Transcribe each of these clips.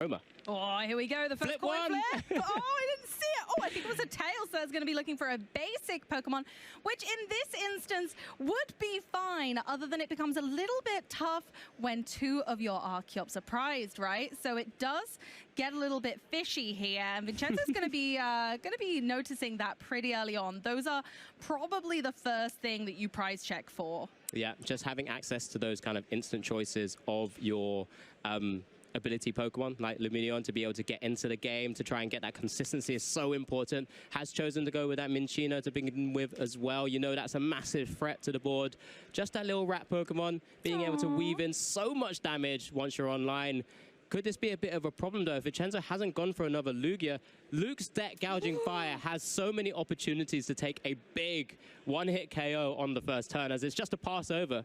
aroma. Oh, here we go. The first coin flip. Oh, I didn't see it. Oh, I think it was a tail, so it's going to be looking for a basic Pokemon, which in this instance would be fine, other than it becomes a little bit tough when two of your Archeops are prized, right? So it does get a little bit fishy here, and Vincenzo's going to be noticing that pretty early on. Those are probably the first thing that you prize check for. Yeah, just having access to those kind of instant choices of your ability Pokemon like Lumineon to be able to get into the game, to try and get that consistency is so important. Has chosen to go with that Minccino to begin with as well. You know that's a massive threat to the board. Just that little rat Pokemon being able to weave in so much damage once you're online. Could this be a bit of a problem, though? If Vincenzo hasn't gone for another Lugia, Luke's deck, Gouging Fire, has so many opportunities to take a big one-hit KO on the first turn, as it's just a pass over.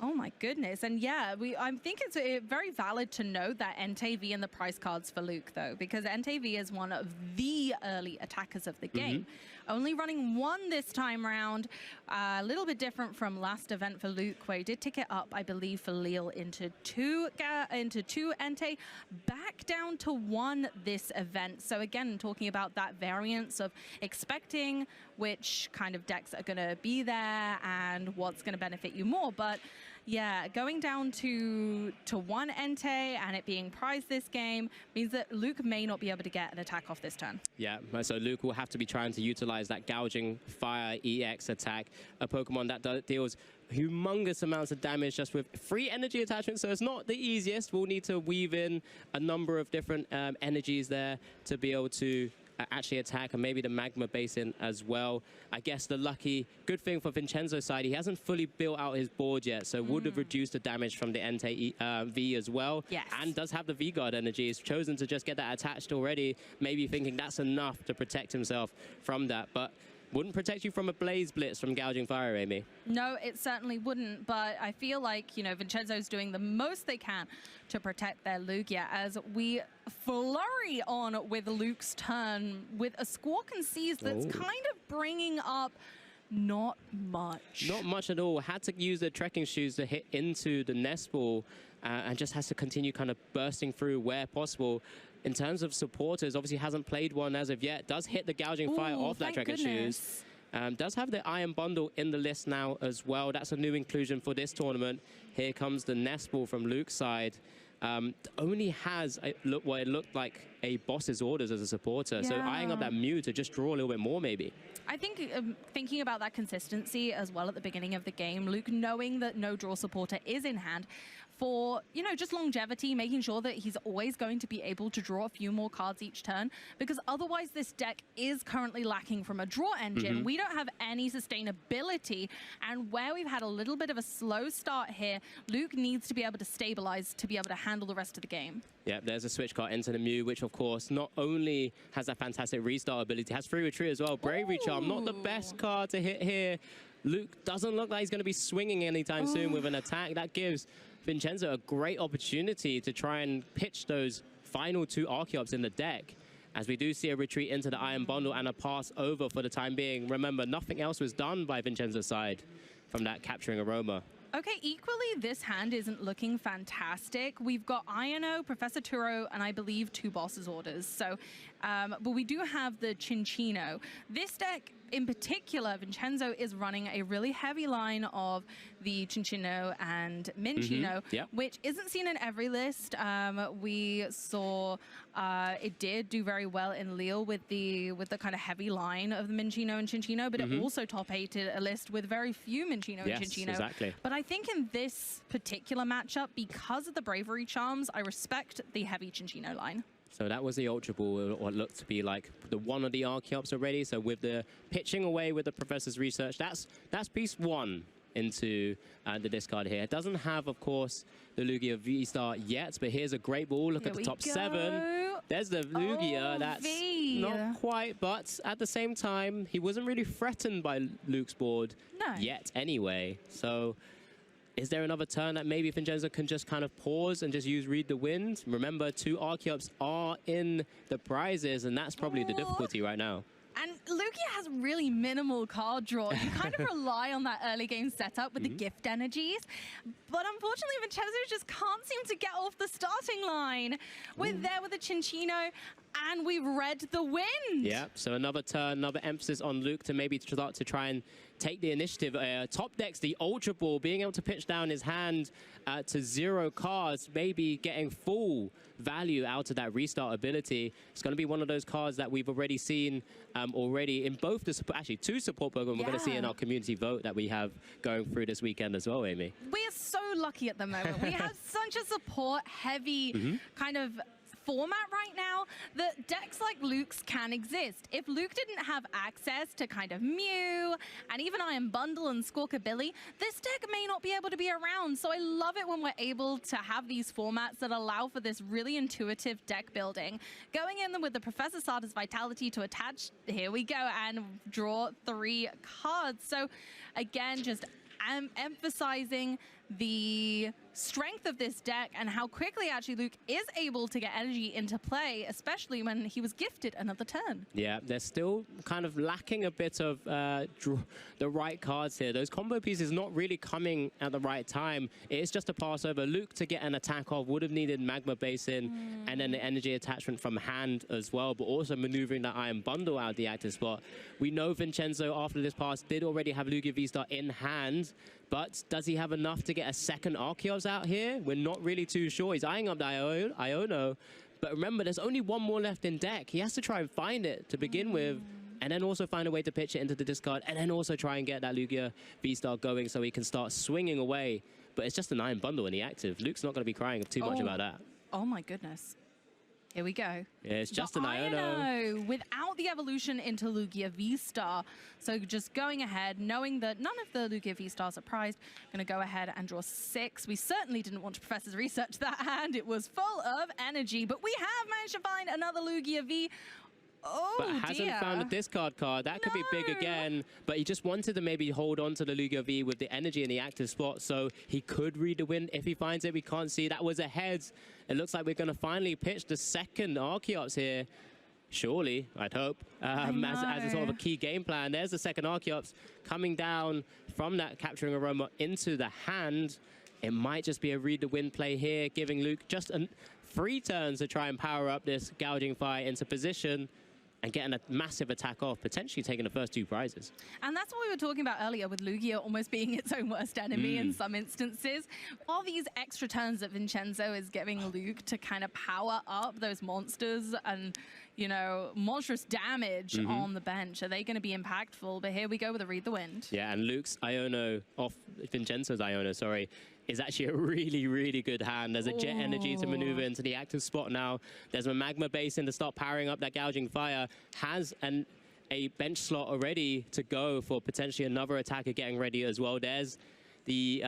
Oh my goodness. And yeah, I think it's very valid to note that Entei V in the prize cards for Luke, though, because Entei V is one of the early attackers of the game. Only running one this time round, a little bit different from last event for Luke, where he did tick it up, I believe, for Leal into two Entei, back down to one this event. So again, talking about that variance of expecting which kind of decks are going to be there and what's going to benefit you more. But yeah, going down to one Entei and it being prized this game means that Luke may not be able to get an attack off this turn. Yeah, so Luke will have to be trying to utilize that Gouging Fire EX attack, a Pokemon that deals humongous amounts of damage just with free energy attachments, so it's not the easiest. We'll need to weave in a number of different energies there to be able to actually attack, and maybe the Magma Basin as well. I guess the lucky good thing for Vincenzo's side, he hasn't fully built out his board yet, so would have reduced the damage from the Entei V as well. Yes. And does have the V-Guard energy. He's chosen to just get that attached already, maybe thinking that's enough to protect himself from that. But wouldn't protect you from a Blaze Blitz from Gouging Fire, Amy. No, it certainly wouldn't, but I feel like, you know, Vincenzo's doing the most they can to protect their Lugia as we flurry on with Luke's turn with a Squawk and Seize that's kind of bringing up not much. Not much at all. Had to use the Trekking Shoes to hit into the Nest Ball and just has to continue kind of bursting through where possible. In terms of supporters, obviously hasn't played one as of yet. Does hit the Gouging Fire off that Trekking Shoes. Does have the Iron Bundle in the list now as well. That's a new inclusion for this tournament. Here comes the Nest Ball from Luke's side. Only has what it looked like a boss's orders as a supporter. Yeah. So eyeing up that Mew to just draw a little bit more, maybe. I think thinking about that consistency as well at the beginning of the game, Luke knowing that no draw supporter is in hand, for, you know, just longevity, making sure that he's always going to be able to draw a few more cards each turn, because otherwise this deck is currently lacking from a draw engine. We don't have any sustainability, and where we've had a little bit of a slow start here, Luke needs to be able to stabilize to be able to handle the rest of the game. Yeah, there's a Switch Cart into the Mew, which of course not only has that fantastic restart ability, has free retreat as well. Bravery Charm, not the best card to hit here. Luke doesn't look like he's going to be swinging anytime soon with an attack. That gives Vincenzo a great opportunity to try and pitch those final two Archeops in the deck, as we do see a retreat into the Iron Bundle and a pass over for the time being. Remember, nothing else was done by Vincenzo's side from that capturing aroma. Okay, equally, this hand isn't looking fantastic. We've got Iono, Professor Turo, and I believe two bosses orders. So, but we do have the Cinccino. This deck, in particular, Vincenzo is running a really heavy line of the Cinccino and Minccino, which isn't seen in every list. We saw it did do very well in Leal with the kind of heavy line of the Minccino and Cinccino, but it also top-8'd a list with very few Minccino and Cinccino. Exactly. But I think in this particular matchup, because of the Bravery Charms, I respect the heavy Cinccino line. So that was the Ultra Ball, what looked to be like the one of the Archeops already. So with the pitching away with the Professor's research, that's piece one into the discard here. It doesn't have, of course, the Lugia V-Star yet, but here's a great ball. Look at the top 7. There's the Lugia. That's not quite, but at the same time, he wasn't really threatened by Luke's board yet anyway. So is there another turn that maybe Vincenzo can just kind of pause and just use Read the Wind? Remember, 2 Archeops are in the prizes, and that's probably the difficulty right now. And Lugia has really minimal card draw. You kind of rely on that early game setup with the gift energies. But unfortunately, Vincenzo just can't seem to get off the starting line. We're there with a Cinccino, and we've read the wind. Yeah, so another turn, another emphasis on Luke to maybe start to try and take the initiative. Top decks, the Ultra Ball, being able to pitch down his hand to 0 cards, maybe getting full value out of that restart ability. It's going to be one of those cards that we've already seen already in both the support, actually 2 support Pokemon we're going to see in our community vote that we have going through this weekend as well, Amy. We are so lucky at the moment. We have such a support-heavy kind of format right now that decks like Luke's can exist. If Luke didn't have access to kind of Mew and even Iron Bundle and Squawkabilly, this deck may not be able to be around. So I love it when we're able to have these formats that allow for this really intuitive deck building. Going in with the Professor Sada's Vitality to attach, here we go, and draw 3 cards. So again, just emphasizing the strength of this deck and how quickly actually Luke is able to get energy into play, especially when he was gifted another turn. Yeah, they're still kind of lacking a bit of the right cards here. Those combo pieces not really coming at the right time. It is just a pass over. Luke to get an attack off would have needed Magma Basin and then the energy attachment from hand as well, but also maneuvering that Iron Bundle out of the active spot. We know Vincenzo after this pass did already have Lugia V-Star in hand, but does he have enough to get a second Arceus out here? We're not really too sure. He's eyeing up the Iono. But remember, there's only 1 more left in deck. He has to try and find it to begin with, and then also find a way to pitch it into the discard, and then also try and get that Lugia V-Star going so he can start swinging away. But it's just an Iron Bundle in the active. Luke's not going to be crying too much about that. Oh my goodness. Here we go. Yeah, it's just an Iono. Without the evolution into Lugia V-Star. So just going ahead, knowing that none of the Lugia V-Stars are prized, I'm going to go ahead and draw 6. We certainly didn't want to Professor's research that hand. It was full of energy, but we have managed to find another Lugia V. Oh, but hasn't found a discard card. That could be big again. But he just wanted to maybe hold on to the Lugia V with the energy in the active spot, so he could read the wind. If he finds it, we can't see. That was a heads. It looks like we're going to finally pitch the second Arceus here. Surely, I'd hope, as a sort of a key game plan. There's the second Arceus coming down from that Capturing Aroma into the hand. It might just be a read the wind play here, giving Luke just 3 turns to try and power up this Gouging Fire into position and getting a massive attack off, potentially taking the first 2 prizes. And that's what we were talking about earlier with Lugia almost being its own worst enemy in some instances. All these extra turns that Vincenzo is giving Luke to kind of power up those monsters and, you know, monstrous damage on the bench. Are they going to be impactful? But here we go with a Read the Wind. Yeah, and Luke's Iono, off Vincenzo's Iono, sorry, is actually a really, really good hand. There's a Jet Energy to maneuver into the active spot now. There's a Magma Basin to start powering up that Gouging Fire. Has a bench slot already to go for potentially another attacker getting ready as well. There's the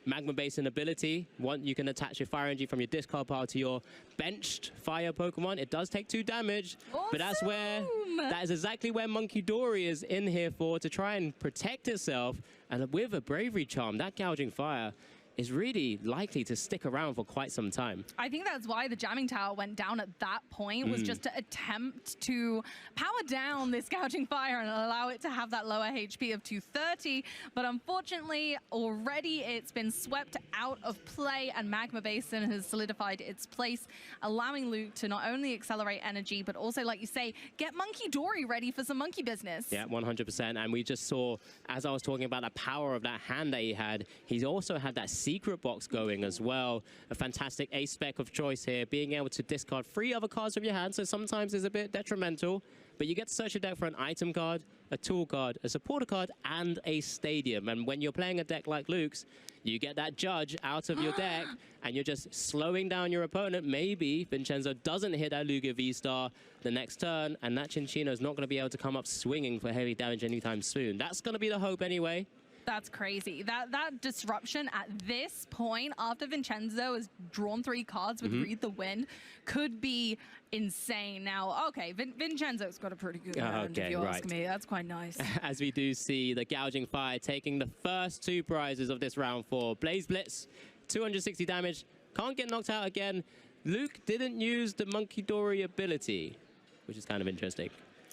Magma Basin ability. You can attach your Fire Energy from your discard pile to your benched Fire Pokemon. It does take 2 damage, but that is exactly where Munkidori is in here for, to try and protect itself. And with a Bravery Charm, that Gouging Fire is really likely to stick around for quite some time. I think that's why the Jamming Tower went down at that point, was just to attempt to power down this Gouging Fire and allow it to have that lower HP of 230. But unfortunately, already it's been swept out of play, and Magma Basin has solidified its place, allowing Luke to not only accelerate energy, but also, like you say, get Munkidori ready for some monkey business. Yeah, 100%. And we just saw, as I was talking about the power of that hand that he had, he's also had that Secret Box going as well. A fantastic ace spec of choice here, being able to discard 3 other cards from your hand, so sometimes it's a bit detrimental, but you get to search your deck for an item card, a tool card, a supporter card, and a stadium. And when you're playing a deck like Luke's, you get that Judge out of your deck, and you're just slowing down your opponent. Maybe Vincenzo doesn't hit that Lugia V-Star the next turn, and that Cinccino is not going to be able to come up swinging for heavy damage anytime soon. That's going to be the hope anyway. That's crazy. That disruption at this point, after Vincenzo has drawn 3 cards with Read the Wind, could be insane. Now, okay, Vincenzo's got a pretty good hand, if you ask me. That's quite nice. As we do see the Gouging Fire taking the first 2 prizes of this round 4. Blaze Blitz, 260 damage. Can't get knocked out again. Luke didn't use the Munkidori ability, which is kind of interesting.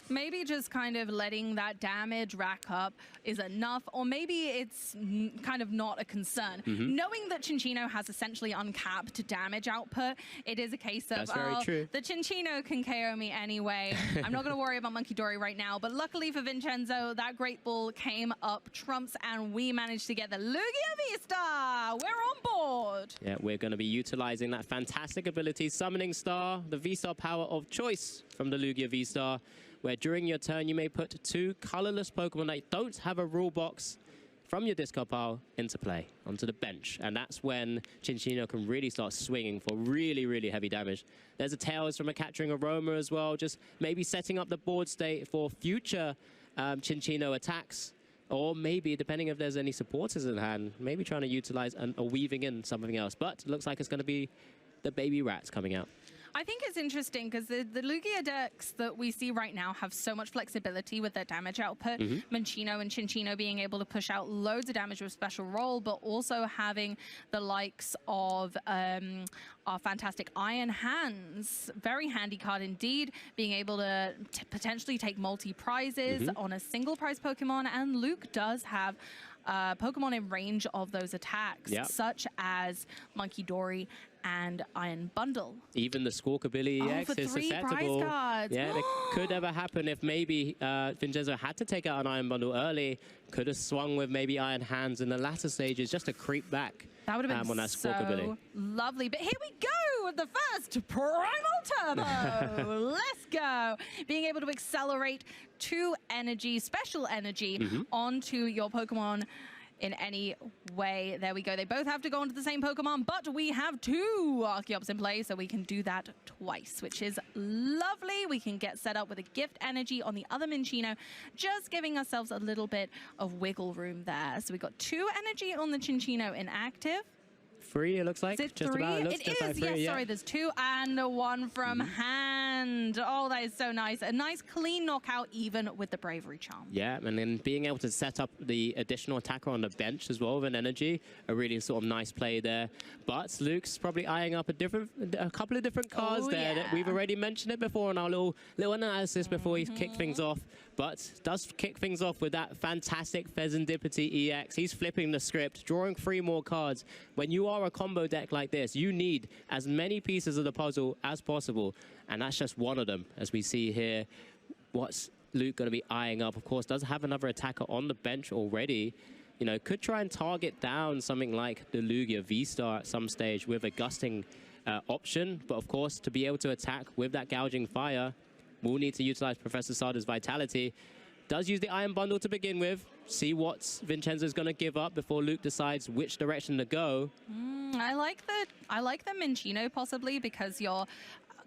Maybe just kind of letting that damage rack up is enough, or maybe it's kind of not a concern. Knowing that Cinccino has essentially uncapped damage output, it is a case of, very true. The Cinccino can KO me anyway. I'm not going to worry about Munkidori right now, but luckily for Vincenzo, that Great Ball came up trumps, and we managed to get the Lugia V-Star. We're on board. Yeah, we're going to be utilizing that fantastic ability, Summoning Star, the V-Star power of choice from the Lugia V-Star, where during your turn you may put 2 colorless Pokemon that don't have a rule box from your discard pile into play, onto the bench. And that's when Cinccino can really start swinging for really, really heavy damage. There's a Tails from a Capturing Aroma as well, just maybe setting up the board state for future Cinccino attacks. Or maybe, depending if there's any supporters in hand, maybe trying to utilize a weaving in something else. But it looks like it's going to be the baby rats coming out. I think it's interesting because the Lugia decks that we see right now have so much flexibility with their damage output. Minccino and Cinccino being able to push out loads of damage with Special Roll, but also having the likes of our fantastic Iron Hands, very handy card indeed, being able to potentially take multi-prizes on a single prize Pokemon. And Luke does have Pokemon in range of those attacks, such as Munkidori and Iron Bundle. Even the Squawkabilly EX is susceptible. Yeah, it could ever happen if maybe Vincenzo had to take out an Iron Bundle early, could have swung with maybe Iron Hands in the latter stages just to creep back. That would have been on that so lovely. But here we go with the first Primal Turbo. Let's go. Being able to accelerate 2 energy, special energy, onto your Pokemon in any way. There we go. They both have to go onto the same Pokemon, but we have 2 Archeops in play, so we can do that twice, which is lovely. We can get set up with a gift energy on the other Minccino, just giving ourselves a little bit of wiggle room there. So we got 2 energy on the Cinccino inactive. 3, it looks like. Is it just 3? about. It looks It just is. like 3, yes, sorry. There's 2 and 1 from hand. Oh, that is so nice. A nice clean knockout, even with the Bravery Charm. Yeah, and then being able to set up the additional attacker on the bench as well with an energy, a really sort of nice play there. But Luke's probably eyeing up a couple of different cards there. That we've already mentioned it before in our little analysis before he kicked things off. But does kick things off with that fantastic Fezandipiti EX. He's flipping the script, drawing 3 more cards. When you are a combo deck like this, you need as many pieces of the puzzle as possible. And that's just one of them, as we see here. What's Luke going to be eyeing up? Of course, does have another attacker on the bench already. You know, could try and target down something like the Lugia V-Star at some stage with a gusting option. But of course, to be able to attack with that Gouging Fire, we'll need to utilize Professor Sada's Vitality. Does use the Iron Bundle to begin with. See what Vincenzo's going to give up before Luke decides which direction to go. I like the Minccino possibly, because you're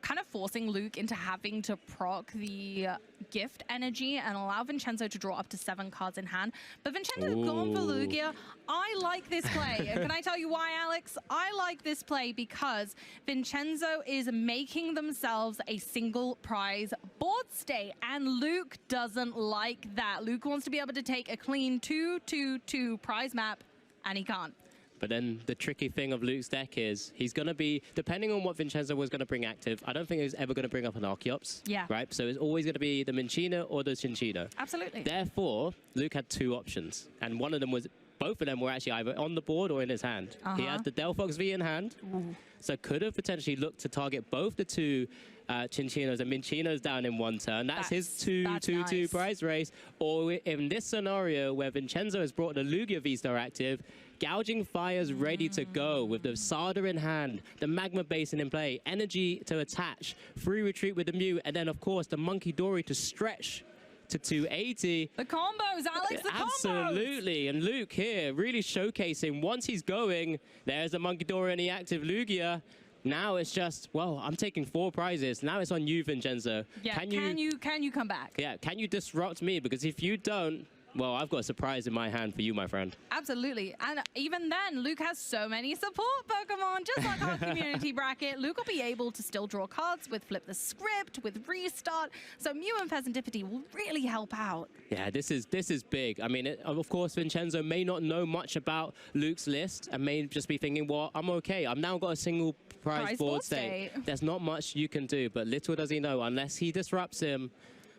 kind of forcing Luke into having to proc the gift energy and allow Vincenzo to draw up to 7 cards in hand. But Vincenzo's gone for Lugia. I like this play. And can I tell you why, Alex? I like this play because Vincenzo is making themselves a single prize board state, and Luke doesn't like that. Luke wants to be able to take a clean 2/2/2 prize map, and he can't. But then the tricky thing of Luke's deck is he's going to be, depending on what Vincenzo was going to bring active, I don't think he's ever going to bring up an Archeops. Yeah. Right? So it's always going to be the Minccino or the Cinccino. Absolutely. Therefore, Luke had 2 options. And one of them was, both of them were actually either on the board or in his hand. He had the Delphox V in hand. So could have potentially looked to target both the 2 Cinccinos and Minccino's down in 1 turn. That's his 2/2/2 prize race. Or in this scenario where Vincenzo has brought the Lugia V-Star active, Gouging Fire's ready to go with the Sada in hand, the Magma Basin in play, energy to attach, free retreat with the Mew, and then of course the Munkidori to stretch to 280. The combos, Alex, the combos! Absolutely, and Luke here really showcasing once he's going, there's the Munkidori and the active Lugia. Now it's just, well, I'm taking 4 prizes. Now it's on you, Vincenzo. Yeah, can you come back? Yeah, can you disrupt me? Because if you don't, well, I've got a surprise in my hand for you, my friend. Absolutely. And even then, Luke has so many support Pokemon, just like our community bracket. Luke will be able to still draw cards with Flip the Script, with Restart. So Mew and Fezandipiti will really help out. Yeah, this is big. I mean, of course, Vincenzo may not know much about Luke's list and may just be thinking, well, I'm okay. I've now got a single prize board state. There's not much you can do, but little does he know, unless he disrupts him,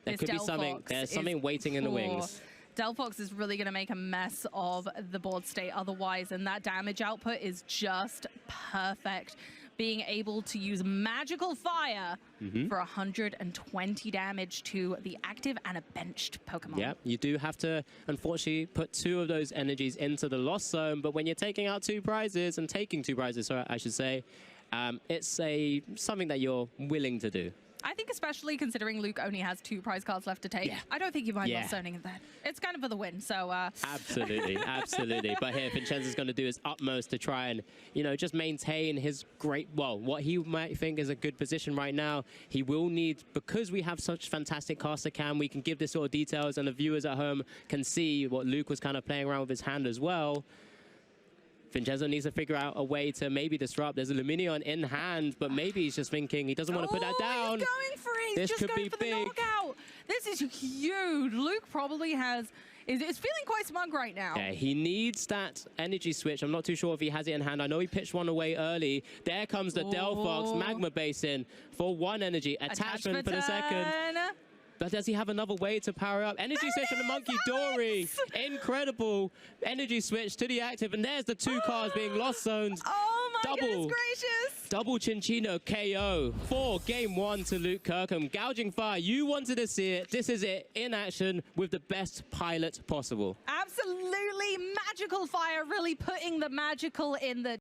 There could be something. There's something waiting in the wings. Delphox is really going to make a mess of the board state otherwise, and that damage output is just perfect. Being able to use Magical Fire for 120 damage to the active and a benched Pokemon. Yeah, you do have to, unfortunately, put 2 of those energies into the lost zone, but when you're taking out 2 prizes, and taking 2 prizes, so I should say, it's something that you're willing to do. I think especially considering Luke only has 2 prize cards left to take, I don't think you mind lost zoning that. It's kind of for the win, so... Absolutely, absolutely. But here, Vincenzo's going to do his utmost to try and, you know, just maintain his great, well, what he might think is a good position right now. He will need, because we have such fantastic caster cam, we can give this sort of details, and the viewers at home can see what Luke was kind of playing around with his hand as well. Vincenzo needs to figure out a way to maybe disrupt. There's a Lumineon in hand, but maybe he's just thinking he doesn't want to put that down. He's going for it. This just could going be for big. The knockout. This is huge. Luke probably is feeling quite smug right now. Yeah, he needs that energy switch. I'm not too sure if he has it in hand. I know he pitched one away early. There comes the Delphox Magma Basin for 1 energy. Attachment for the second. But does he have another way to power up? Energy switch from the Munkidori. Incredible energy switch to the active. And there's the 2 cards being lost zones. Oh my goodness gracious. Double Chinchino KO for game 1 to Luke Kirkham. Gouging Fire, you wanted to see it. This is it in action with the best pilot possible. Absolutely. Magical Fire really putting the magical in the